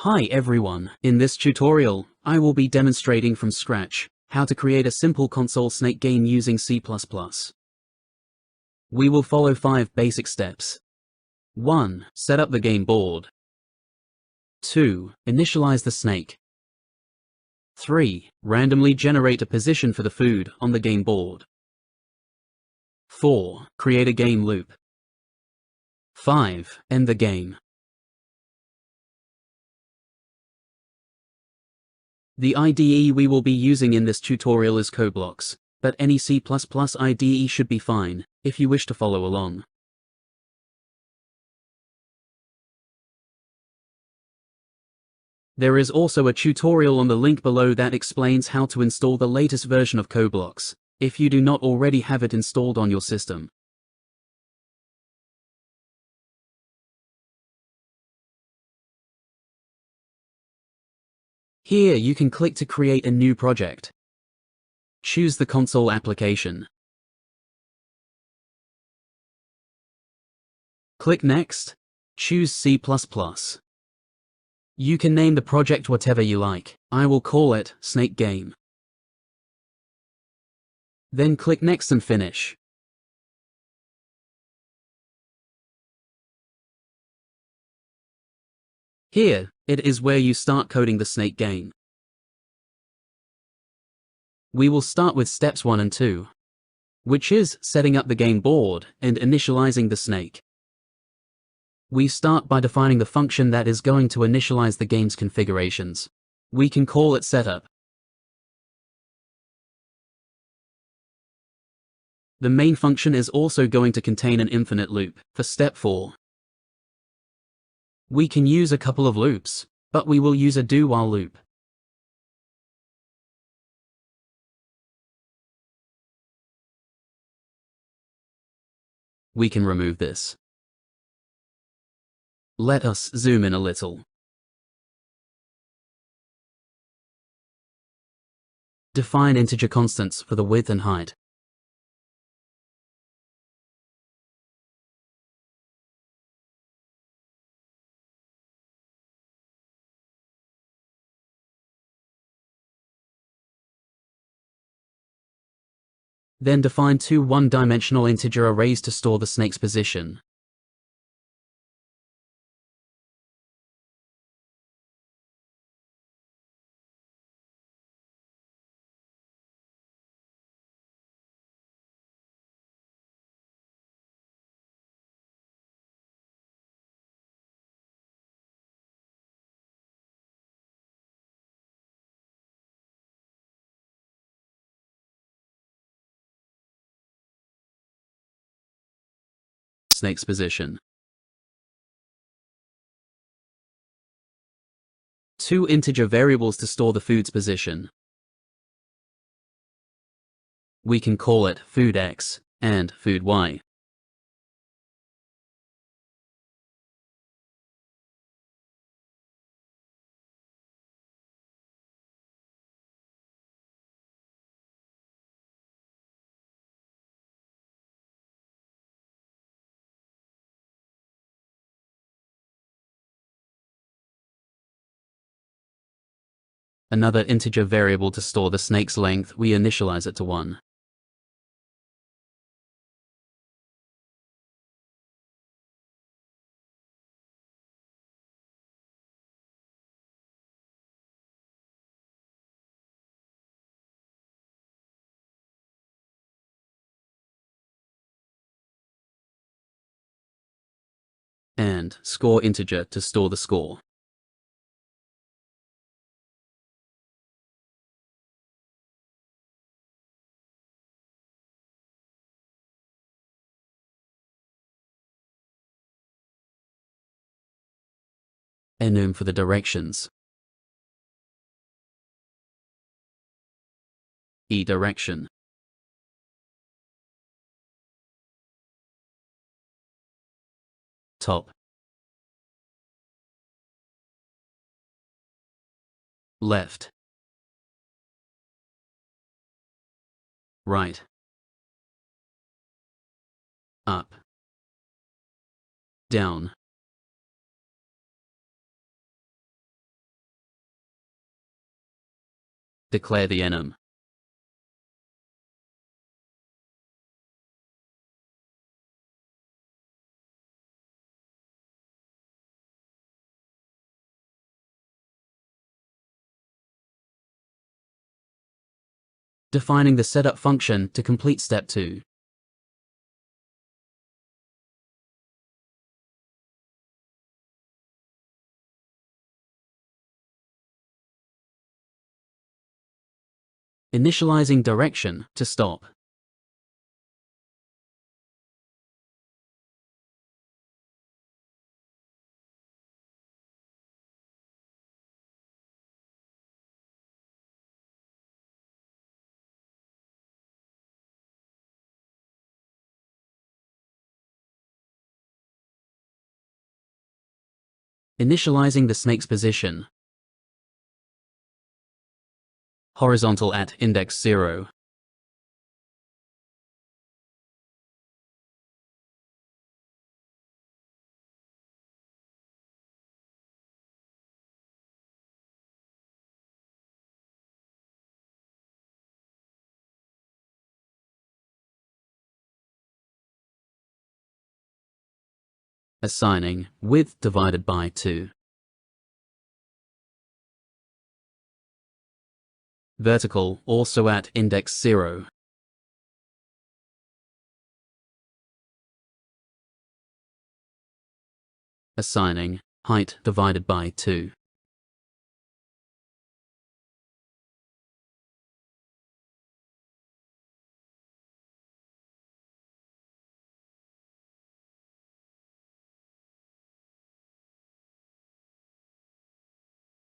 Hi everyone, in this tutorial, I will be demonstrating from scratch how to create a simple console snake game using C++. We will follow 5 basic steps. 1. Set up the game board. 2. Initialize the snake. 3. Randomly generate a position for the food on the game board. 4. Create a game loop. 5. End the game. The IDE we will be using in this tutorial is Coblox, but any C++ IDE should be fine, if you wish to follow along. There is also a tutorial on the link below that explains how to install the latest version of Coblox, if you do not already have it installed on your system. Here you can click to create a new project. Choose the console application. Click Next. Choose C++. You can name the project whatever you like. I will call it Snake Game. Then click Next and Finish. Here, it is where you start coding the Snake game. We will start with steps 1 and 2, which is setting up the game board and initializing the snake. We start by defining the function that is going to initialize the game's configurations. We can call it setup. The main function is also going to contain an infinite loop. For step 4, we can use a couple of loops, but we will use a do-while loop. We can remove this. Let us zoom in a little. Define integer constants for the width and height. Then define two one-dimensional integer arrays to store the snake's position. Snake's position. Two integer variables to store the food's position. We can call it food x and food y. Another integer variable to store the snake's length, we initialize it to 1. And score integer to store the score. Enum for the directions. E direction. Top. Left. Right. Up. Down. Declare the enum. Defining the setup function to complete step 2. Initializing direction to stop. Initializing the snake's position. Horizontal at index 0. Assigning width divided by 2. Vertical also at index 0. Assigning height divided by 2.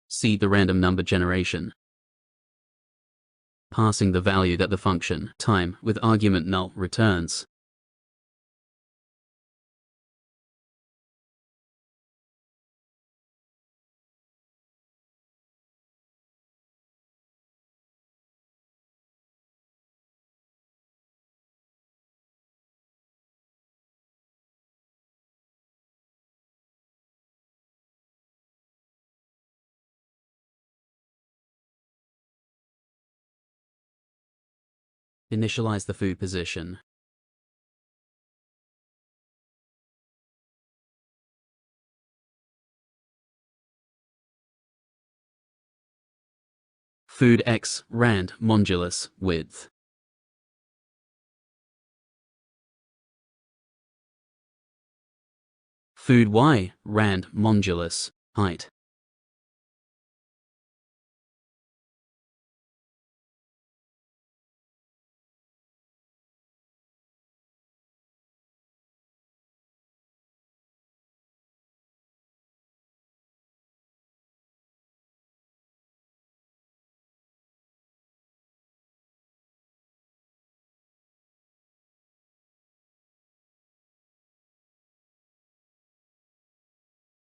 See the random number generation. Passing the value that the function time with argument null returns. Initialize the food position. Food x rand modulus width. Food y rand modulus height.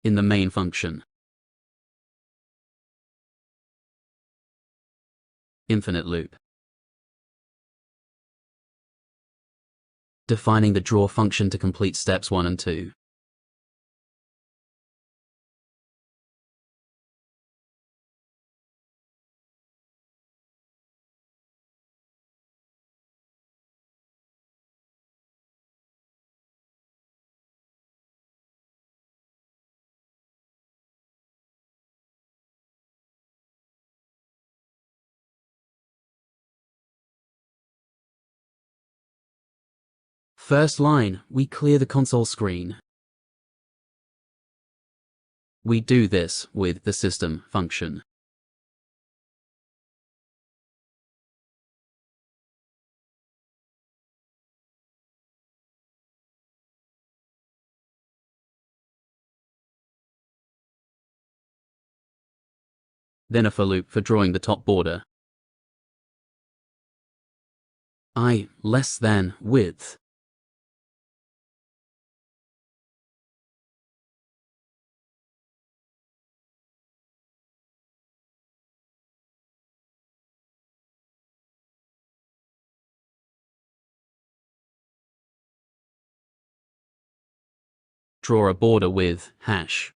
In the main function. Infinite loop. Defining the draw function to complete steps 1 and 2. First line, we clear the console screen. We do this with the system function. Then a for loop for drawing the top border. I less than width. Draw a border with hash.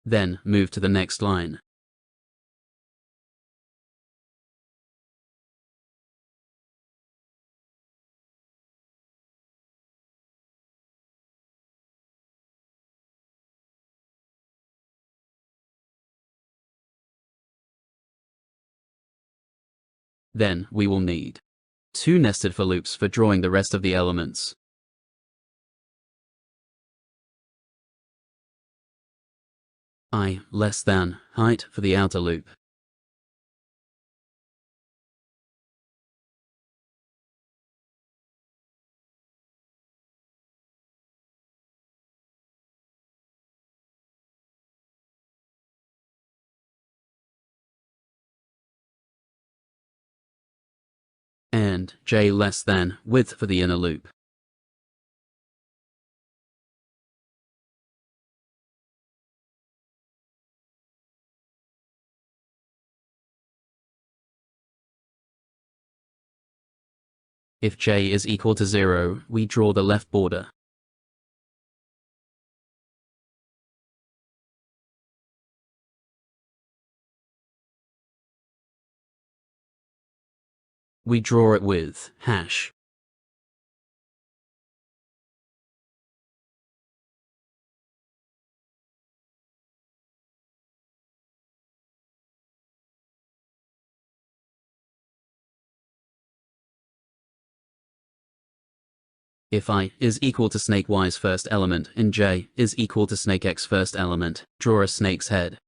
Then move to the next line. Then we will need 2 nested for loops for drawing the rest of the elements. I less than height for the outer loop. And j less than width for the inner loop. If j is equal to 0, we draw the left border. We draw it with hash. If I is equal to snake y's first element and j is equal to snake x's first element, draw a snake's head.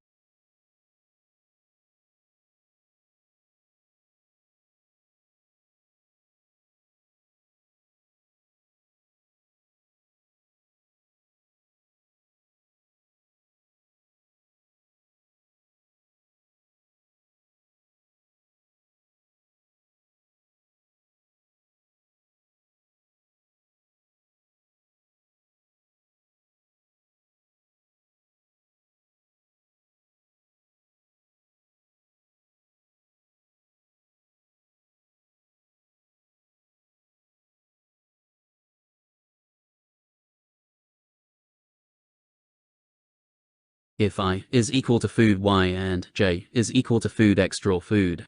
If I is equal to food y and j is equal to food x, draw food.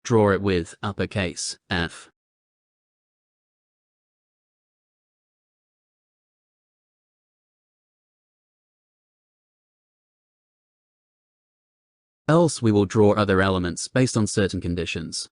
Draw it with uppercase F. Else we will draw other elements based on certain conditions.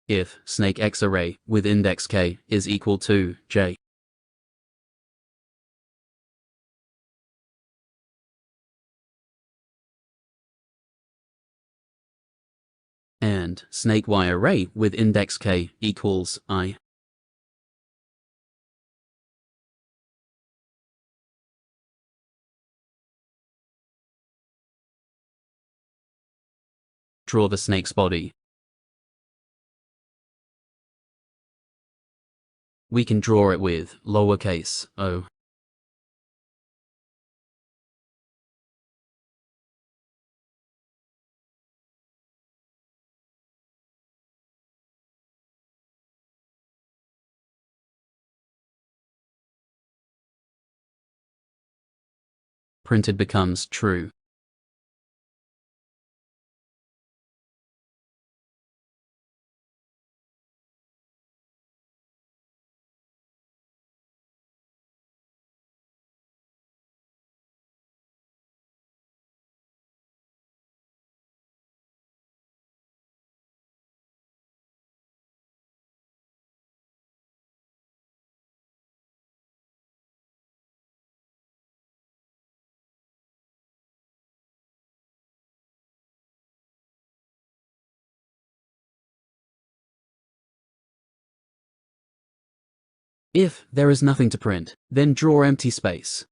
If snake x array with index k is equal to j, and snake y array with index k equals I, draw the snake's body. We can draw it with lowercase o. printed becomes true. If there is nothing to print, then draw empty space.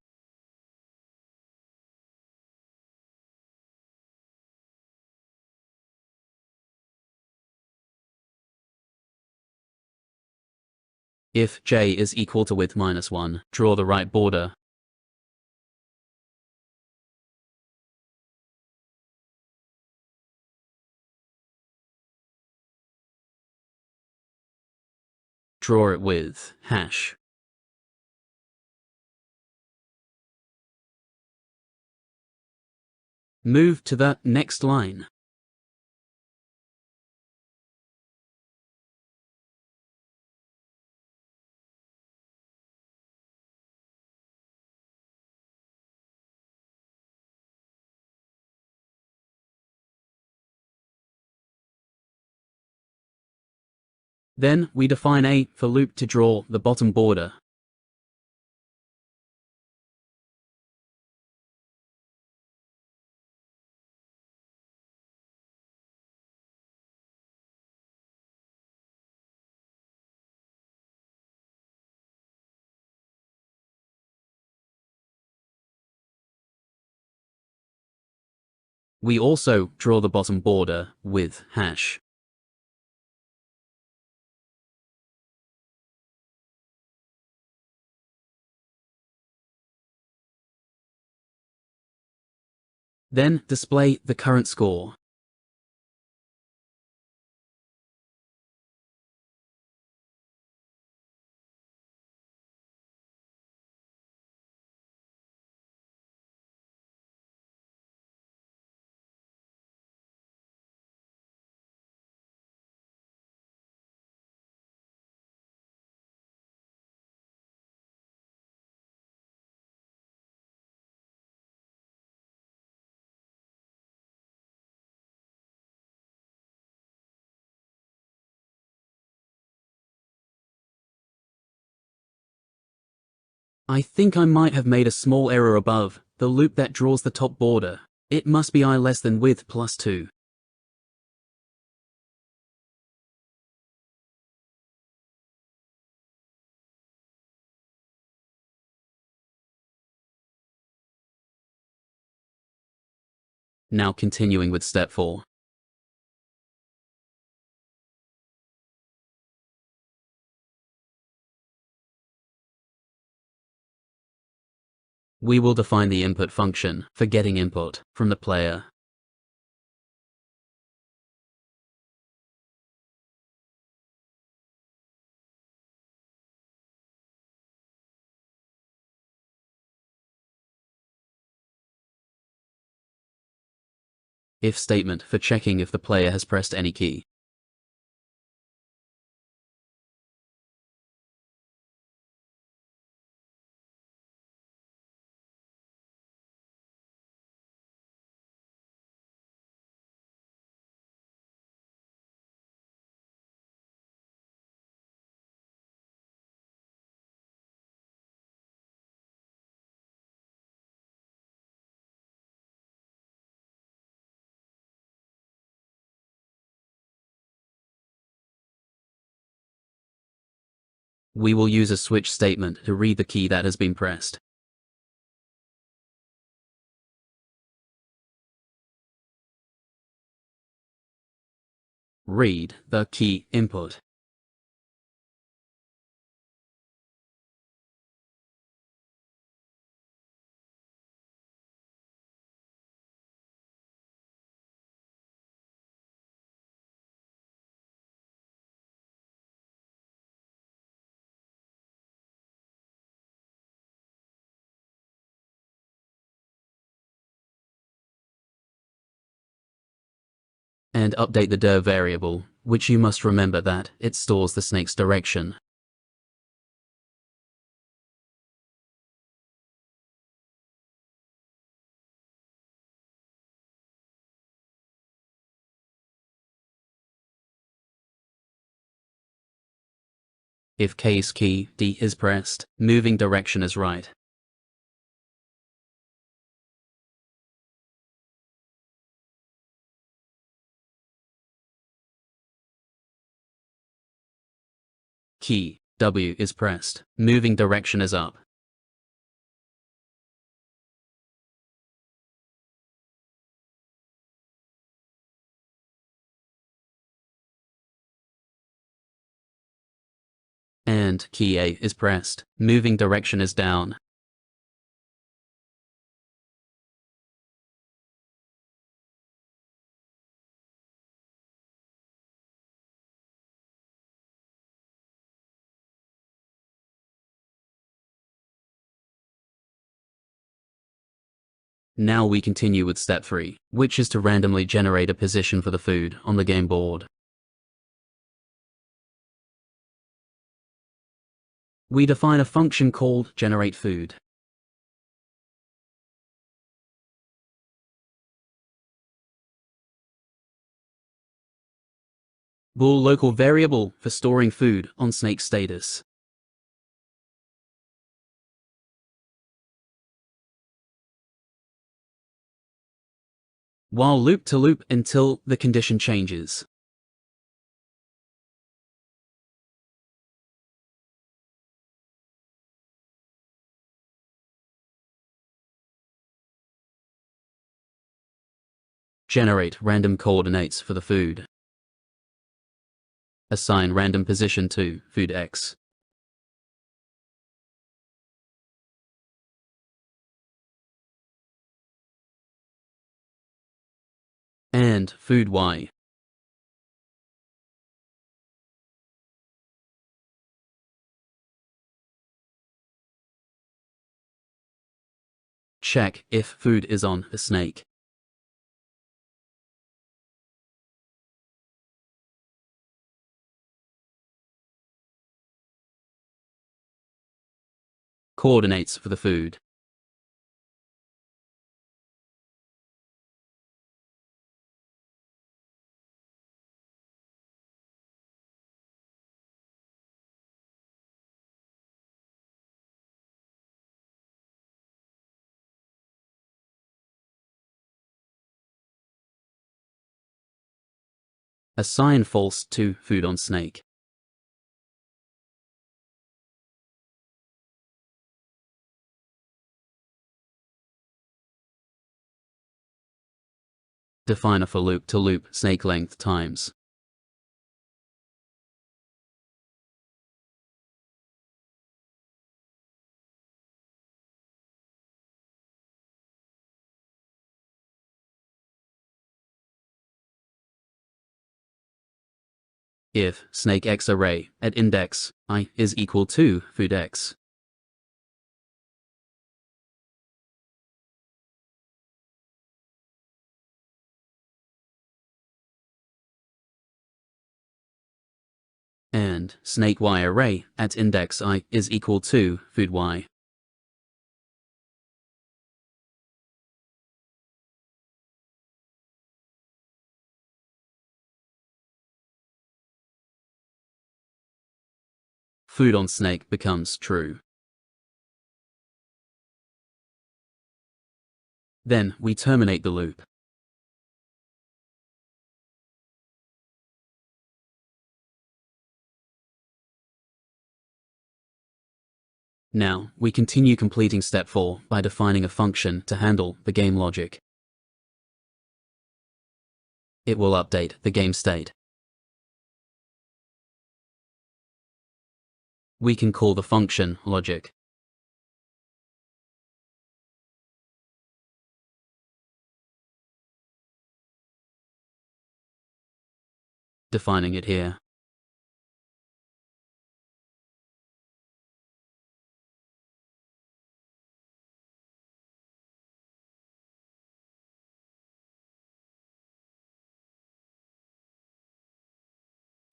If j is equal to width minus 1, draw the right border. Draw it with hash. Move to the next line. Then we define a for loop to draw the bottom border. We also draw the bottom border with hash. Then display the current score. I think I might have made a small error above the loop that draws the top border. It must be I less than width plus 2. Now continuing with step 4. We will define the input function for getting input from the player. If statement for checking if the player has pressed any key. We will use a switch statement to read the key that has been pressed. Read the key input. and update the dir variable, which you must remember that it stores the snake's direction. If case key D is pressed, moving direction is right. Key W is pressed, moving direction is up. And key A is pressed, moving direction is down. Now we continue with step 3, which is to randomly generate a position for the food on the game board. We define a function called generateFood. Bool local variable for storing food on snake status. While loop to loop until the condition changes. Generate random coordinates for the food. Assign random position to food X. And food Y. Check if food is on the snake. Coordinates for the food. Assign false to food on snake. Define a for loop to loop snake length times. If snake X array at index I is equal to food X. And snake Y array at index I is equal to food Y. Food on snake becomes true. Then we terminate the loop. Now, we continue completing step 4 by defining a function to handle the game logic. It will update the game state. We can call the function logic. Defining it here.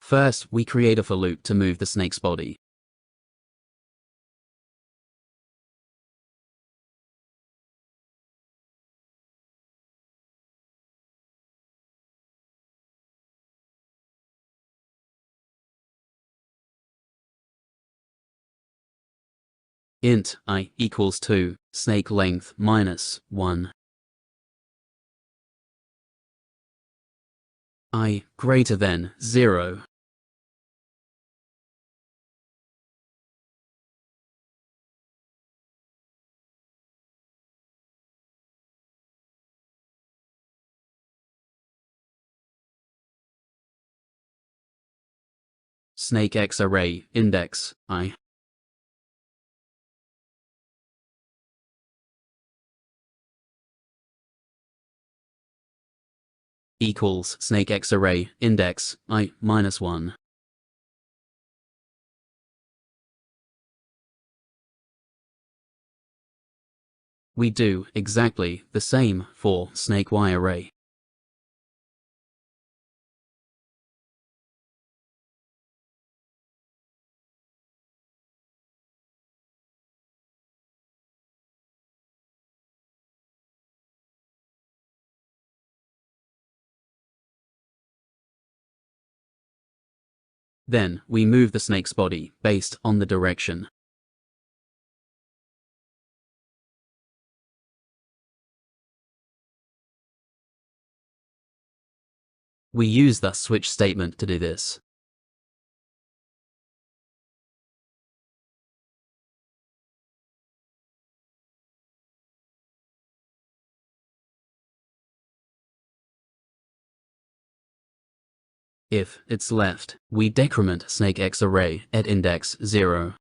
First, we create a for loop to move the snake's body. Int I equals 2, snake length minus 1. I greater than 0. Snake X array index I. Equals snake X array index I minus 1. We do exactly the same for snake Y array. Then, we move the snake's body based on the direction. We use the switch statement to do this. If it's left, we decrement snake X array at index 0.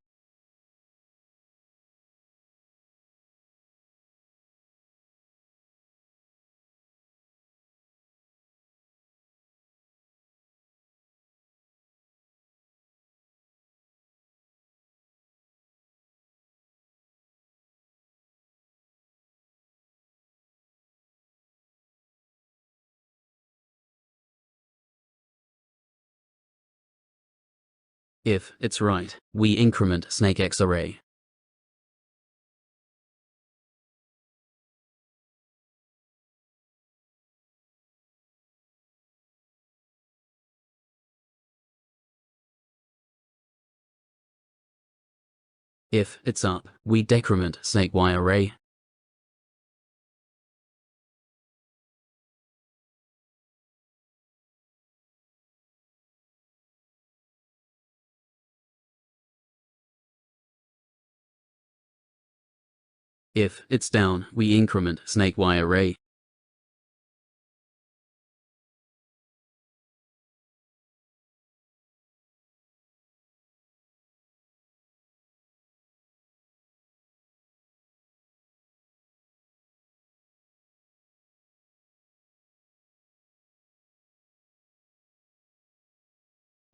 If it's right, we increment snake X array. If it's up, we decrement snake Y array. If it's down, we increment snake Y array.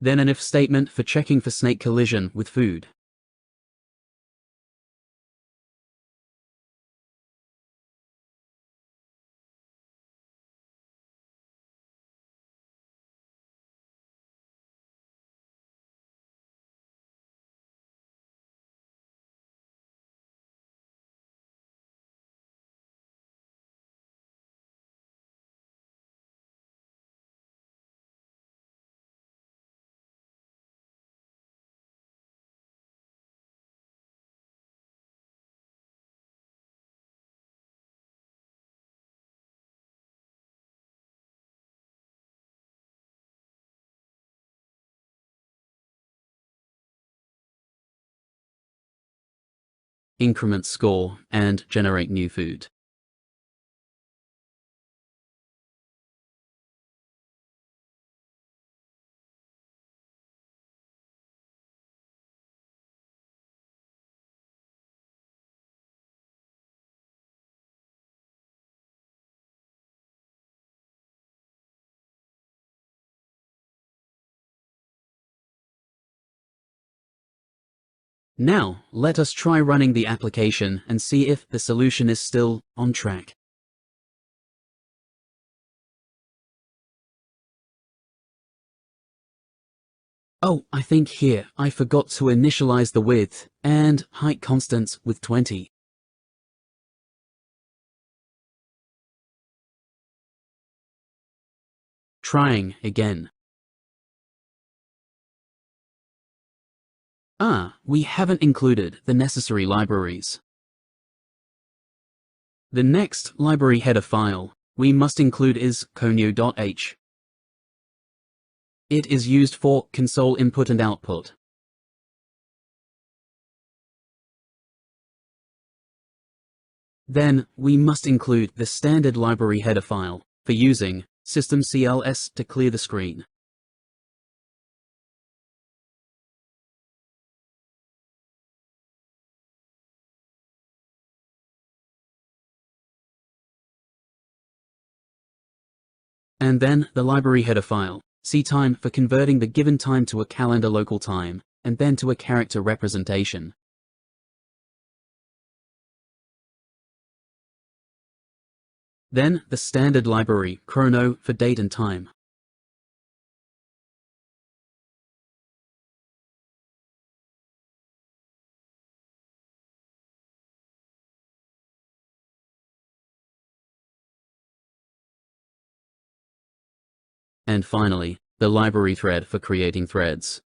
Then an if statement for checking for snake collision with food. Increment score, and generate new food. Now, let us try running the application and see if the solution is still on track. Oh, I think here I forgot to initialize the width and height constants with 20. Trying again. We haven't included the necessary libraries. The next library header file we must include is conio.h. It is used for console input and output. Then, we must include the standard library header file for using systemcls to clear the screen. And then the library header file, ctime for converting the given time to a calendar local time, and then to a character representation. Then the standard library chrono for date and time. And finally, the library thread for creating threads.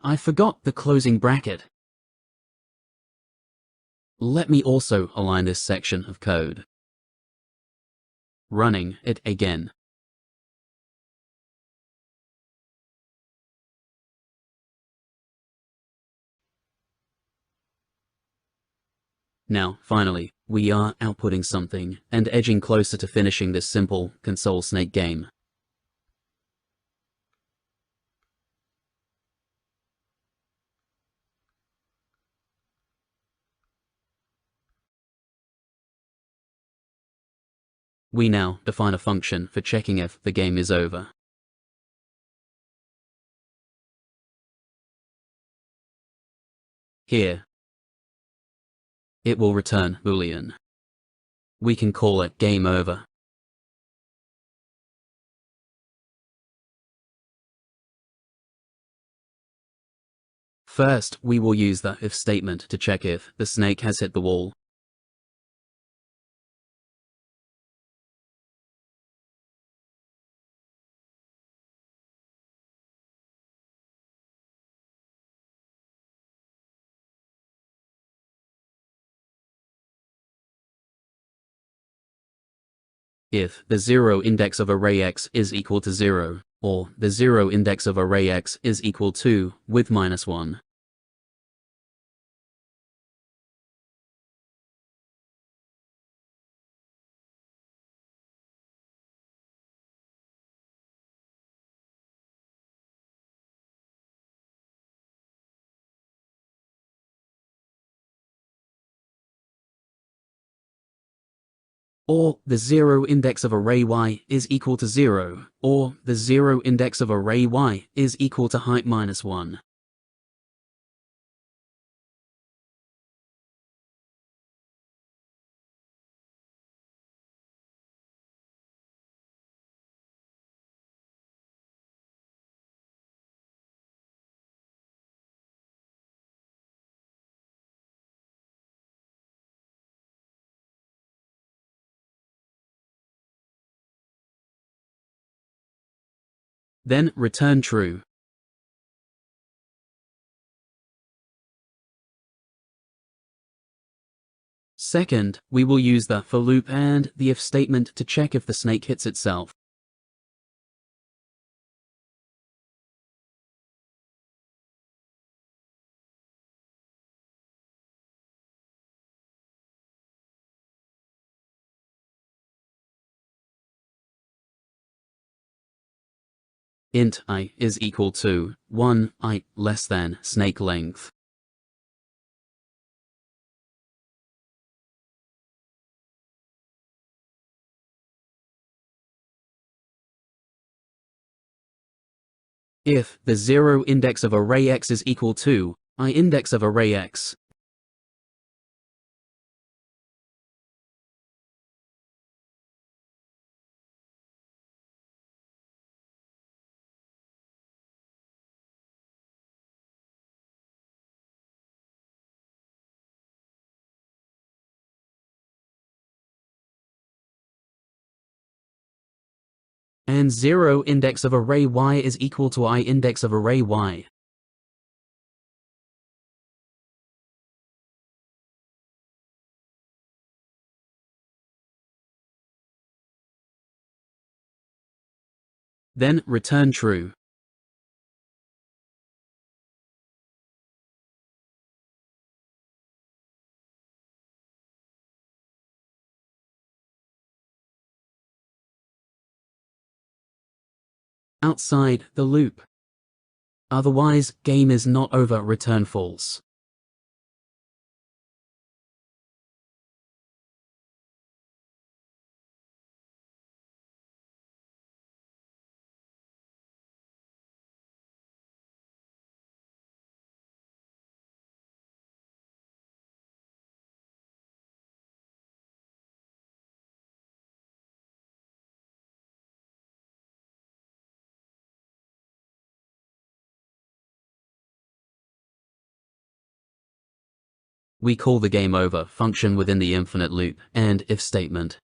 I forgot the closing bracket. Let me also align this section of code. Running it again. Now, finally, we are outputting something and edging closer to finishing this simple console snake game. We now define a function for checking if the game is over. Here, it will return Boolean. We can call it game over. First, we will use the if statement to check if the snake has hit the wall. If the zero index of array x is equal to 0, or the zero index of array x is equal to with -1. Or the zero index of array y is equal to 0, or the zero index of array y is equal to height -1. Then return true. Second, we will use the for loop and the if statement to check if the snake hits itself. Int I is equal to 1 I less than snake length. if the 0 index of array x is equal to I index of array x. And 0 index of array y is equal to I index of array y. Then return true. Outside the loop. Otherwise, game is not over. Return false. We call the game over function within the infinite loop and if statement.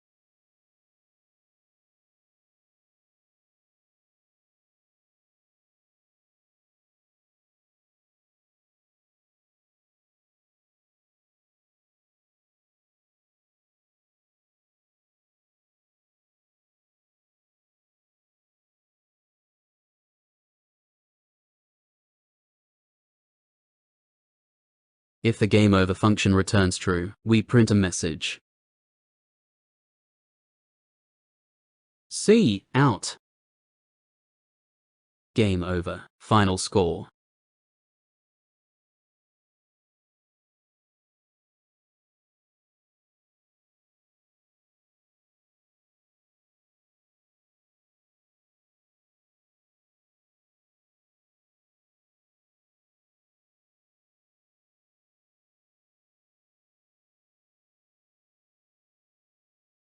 If the game over function returns true, we print a message. C out. Game over. Final score.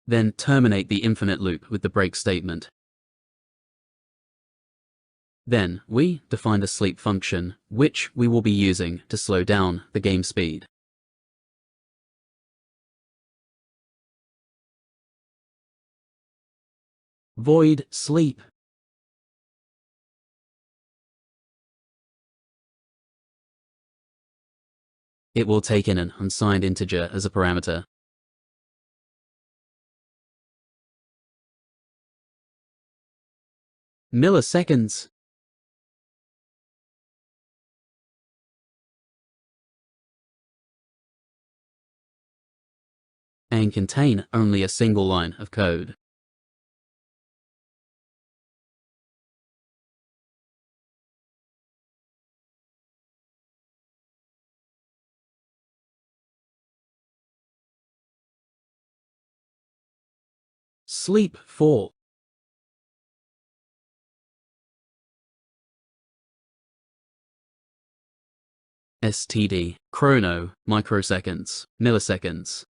Then terminate the infinite loop with the break statement. Then, we define the sleep function, which we will be using to slow down the game speed. Void sleep. It will take in an unsigned integer as a parameter. Milliseconds. And contain only a single line of code. Sleep for. STD, chrono, microseconds, milliseconds.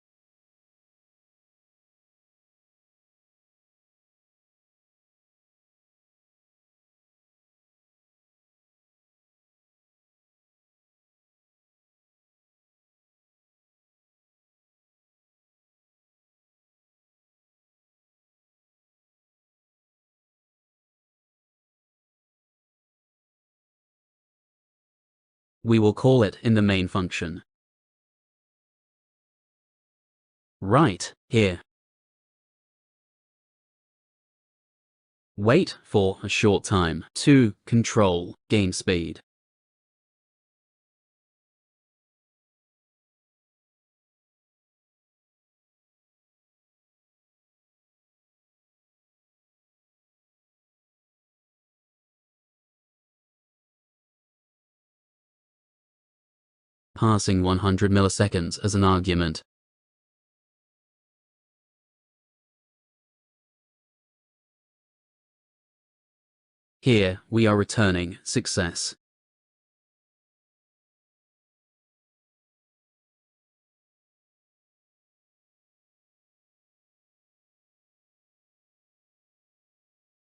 We will call it in the main function. Right here. Wait for a short time to control game speed. Passing 100 milliseconds as an argument. Here, we are returning success.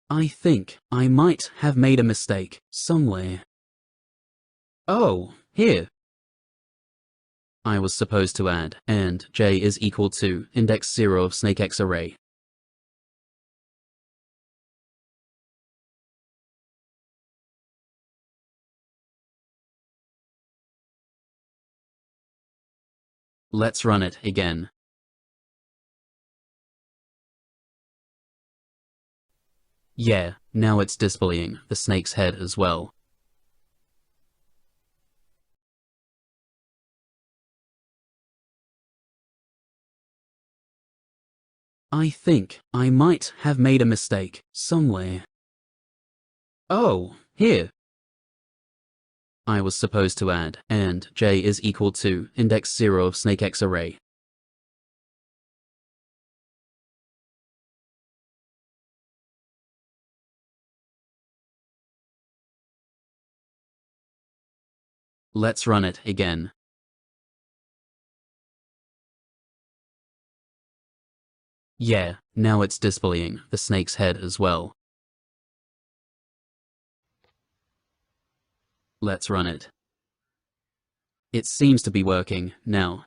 I think I might have made a mistake somewhere. Oh, here. I was supposed to add and j is equal to index 0 of snakex array. Let's run it again. Yeah, now it's displaying the snake's head as well. I think I might have made a mistake somewhere. Oh, here. I was supposed to add and j is equal to index 0 of snakex array. Let's run it again. Yeah, now it's displaying the snake's head as well. Let's run it. It seems to be working now.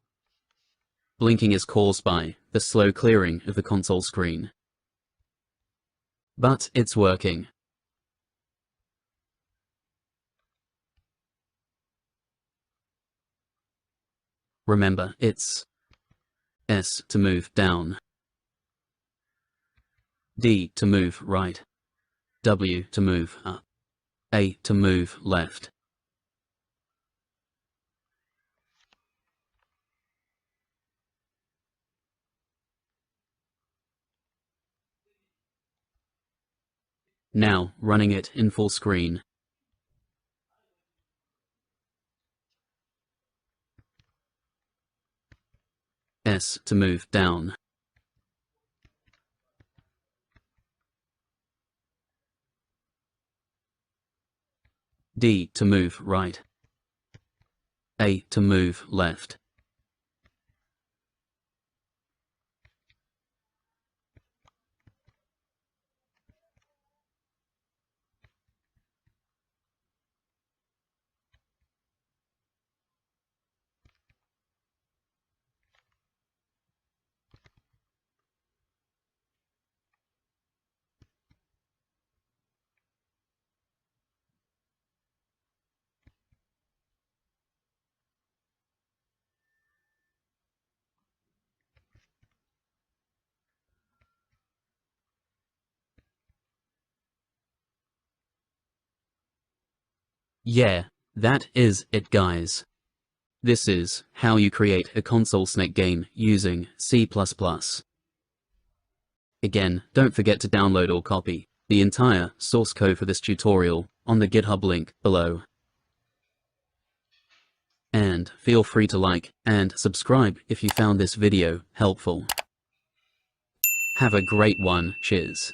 Blinking is caused by the slow clearing of the console screen. But it's working. Remember, it's S to move down, D to move right, W to move up, A to move left. Now, running it in full screen. S to move down, D to move right, A to move left. Yeah, that is it, guys. This is how you create a console snake game using C++. Again, don't forget to download or copy the entire source code for this tutorial on the GitHub link below. And feel free to like and subscribe if you found this video helpful. Have a great one. Cheers.